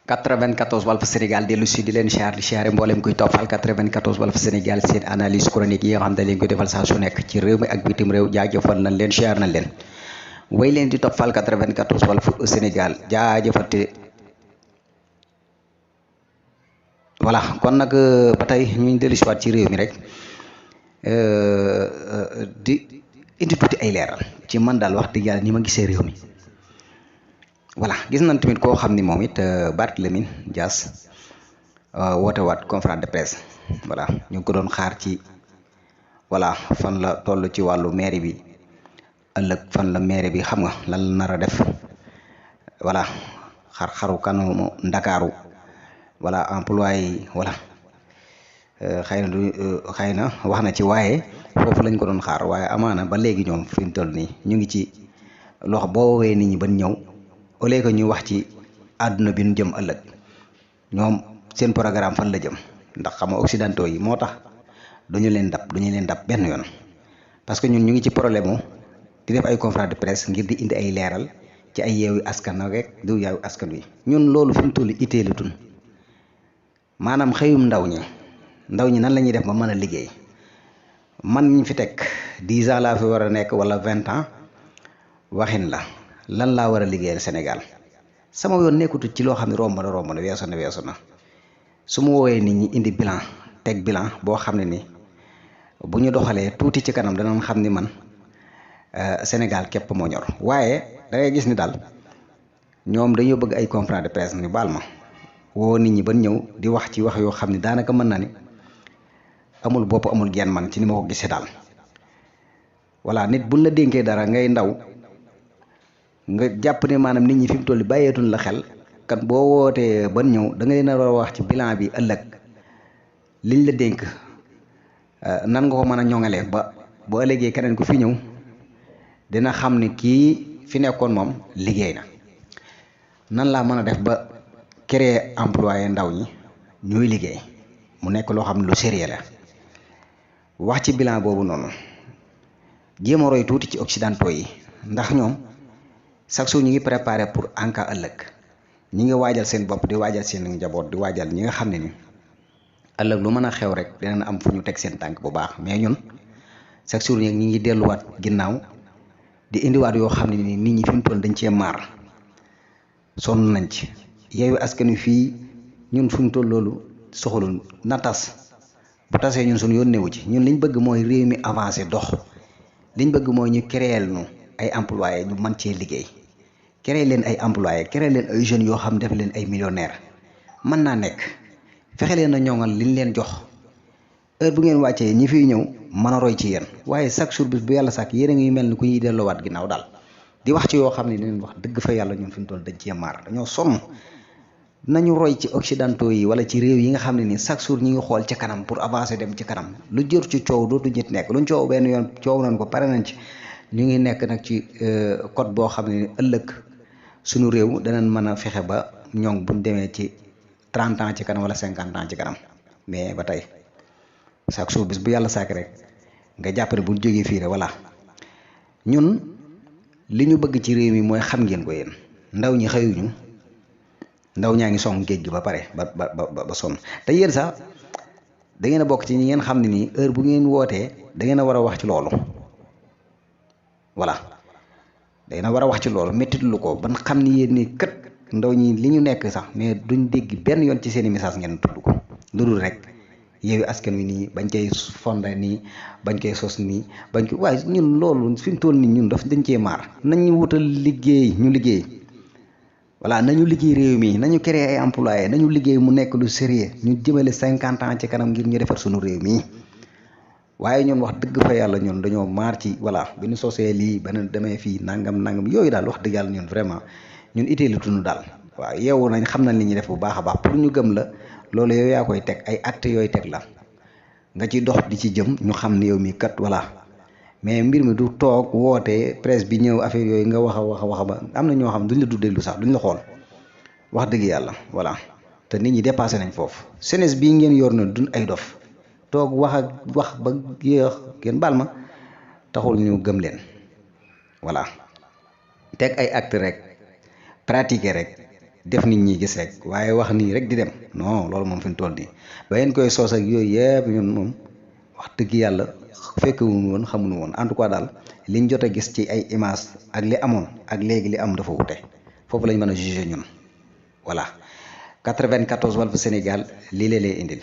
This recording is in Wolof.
94 Walf Sénégal dellu si di leen siyaare mboolem kuy toppal 94 Walf Sénégal seen analyse chronique yi nga xam ne leen koy defal saa su nekk ci réew mi ak bitim réew jaajëfal nañ leen siyaar nañ leen way leen di toppal 94 Walf Sénégal jaajëfate voilà kon nag ba tey ñu dellu si waat ci réew mi rek di indi tuuti ay leeral ci man daal wax dëgg yàlla ni ma gisee réew mi. voilà gis nañ tamit koo xam ni moom it Barthélémy Dias woote waat conférence de presse voilà ñu ngi ko doon xaar ci voilà fan la toll ci wàllu mairie bi ëllëg fan la mairie bi xam nga lan la nar a def voilà xaru kanamu Ndakaaru voilà employé yi voilà xëy na wax na ci waaye foofu lañ ko doon xaar waaye amaana ba léegi ñoom fi ñu toll nii ñu ngi ci loxo boo woowee nit ñi ban ñëw. au lieu que ñu wax ci àdduna bi ñu jëm ëllëg ñoom seen programme fan la jëm ndax xam nga occidentaux yi moo tax duñu leen dab benn yoon parce que ñun ñu ngi ci problème mu di def ay conférence de presse ngir di indi ay leeral ci ay yeewu askan rek du yeewu askan wi ñun loolu fi mu toll itteelatun maanaam xëyum ndaw ñi nan la ñuy def ba mën a liggéey man ñu fi teg 10 ans laa fi war a nekk wala 20 ans waxin la. lan laa war a liggéeyal Sénégal sama yoon nekkutut ci loo xam ne romb na weesu na su ma woowee nit ñi indi bilan teg bilan boo xam ne ni bu ñu doxalee tuuti ci kanam danañ xam ni man Sénégal képp moo ñor waaye da ngay gis ni daal ñoom dañoo bëgg ay conférence de presse ni baal ma woo nit ñi ban ñëw di wax ci wax yoo xam ne daanaka mën na ni amul bopp amul genn man ci ni ma ko gisee daal voilà nit buñ la dénkee dara ngay ndaw. nga jàpp ne maanaam nit ñi fi mu toll bàyyeetuñ la xel kat boo wootee ban ñëw da nga leen a war a wax ci bilan bi ëllëg liñ la dénk nan nga ko mën a ñoŋalee ba boo ëllëgee keneen ku fi ñëw dina xam ne kii fi nekkoon moom liggéey na nan laa mën a def ba créer employé ndaw ñi ñuy liggéey mu nekk loo xam ne lu sérieux la wax ci bilan boobu noonu jéem a roy tuuti ci occidentaux yi ndax ñoom. chaque jour ñu ngi préparé pour en cas ëllëg ñi ngi waajal seen bopp di waajal seen njaboot di waajal ñi nga xam ne ni ëllëg lu mën a xew rek dinañ am fu ñu teg seen tànk bu baax mais ñun chaque jour ñi ngi delluwaat ginnaaw di indiwaat yoo xam ne ni nit ñi fi mu toll dañ cee maar sonn nañ ci yeewu askan wi fii ñun fu mu toll loolu soxalul na tas bu tasee ñun suñu yoon newu ci ñun liñ bëgg mooy réew mi avancé dox liñ bëgg mooy ñu créer nu ay employés ñu mën cee liggéey. créer leen ay employés créer leen ay jeunes yoo xam def leen ay millionnaires mën naa nekk fexe leen a ñoŋal liñ leen jox heure bu ngeen wàccee ñi fiy ñëw mën a roy ci yéen waaye chaque jour bis bu yàlla sàkk yéen a ngi mel ni ku ñuy delloowaat ginnaaw daal di wax ci yoo xam ne dinañ wax dëgg fa yàlla ñun fi mu toll dañ cee maar dañoo sonn nañu roy ci occidentaux yi wala ci réew yi nga xam ne ni chaque jour ñi ngi xool ci kanam pour avancer dem ci kanam lu jër ci coow dootu ñit nekk luñ coow benn yoon coow nañ ko pare nañ ci ñu ngi nekk nag ci code boo xam ne ëllëg suñu réew danañ mën a fexe ba ñoŋ buñ demee ci 30 ans ci kanam wala 50 ans ci kanam mais ba tey chaque jour bis bu yàlla sàkk rek nga jàpp ne buñ jógee fii rek voilà ñun li ñu bëgg ci réew mi mooy xam ngeen ko yéen ndaw ñi xëyuñu ndaw ñaa ngi song géej gi ba pare ba sonn te yéen sax da ngeen a bokk ci ñi ngeen xam ne nii heure bu ngeen wootee da ngeen a war a wax ci loolu voilà day na war a wax ci loolu méttit lu ko ban xam ni yéen ni kët ndaw ñi li ñu nekk sax mais duñ dégg benn yoon ci seeni message ngeen tudd ko lu dul rek yeewu askan wi nii bañ koy fonda nii bañ koy sos nii bañ ko waaye ñun loolu fi mu toll nii ñun daf dañ cee maar nañu wutal liggéey ñu liggéey voilà nañu liggéey réew mi nañu créer ay employés nañu liggéey mu nekk lu sérieux ñu jëmale 50 ans ci kanam ngir ñu defar suñu réew mi waaye ñun wax dëgg fa yàlla ñun dañoo maar ci voilà bi ñu sosee lii ba ñu demee fii nangam yooyu daal wax dëgg yàlla ñun vraiment ñun itteelatuñu daal waaw yeewu nañ xam nañ li ñuy def bu baax a baax pour ñu gëm la loolu yow yaa koy teg ay actes yooyu teg la nga ci dox di ci jëm ñu xam ne yow mi kat voilà mais mbir mi du toog woote presse bi ñëw affaire yooyu nga wax a ba am na ñoo xam duñ la du déglu sax duñ la xool wax dëgg yàlla voilà te nit ñi dépassé nañ foofu jeunesse bii ngeen yor na duñ ay dof toog wax ba yéex ngeen baal ma taxul ñu gëm leen voilà teg ay acte rek pratiquer rek def nit ñi gis rek waaye wax nii rek di dem non loolu moom fi mu toll nii ba ngeen koy soos ak yooyu yëpp ñun moom wax dëgg yàlla fekkewuñu woon xamuñu woon en tout cas daal liñ jot a gis ci ay image ak li amoon ak léegi li am dafa wute foofu lañ mën a juger ñun voilà 94 Walf Sénégal lii la lay indil.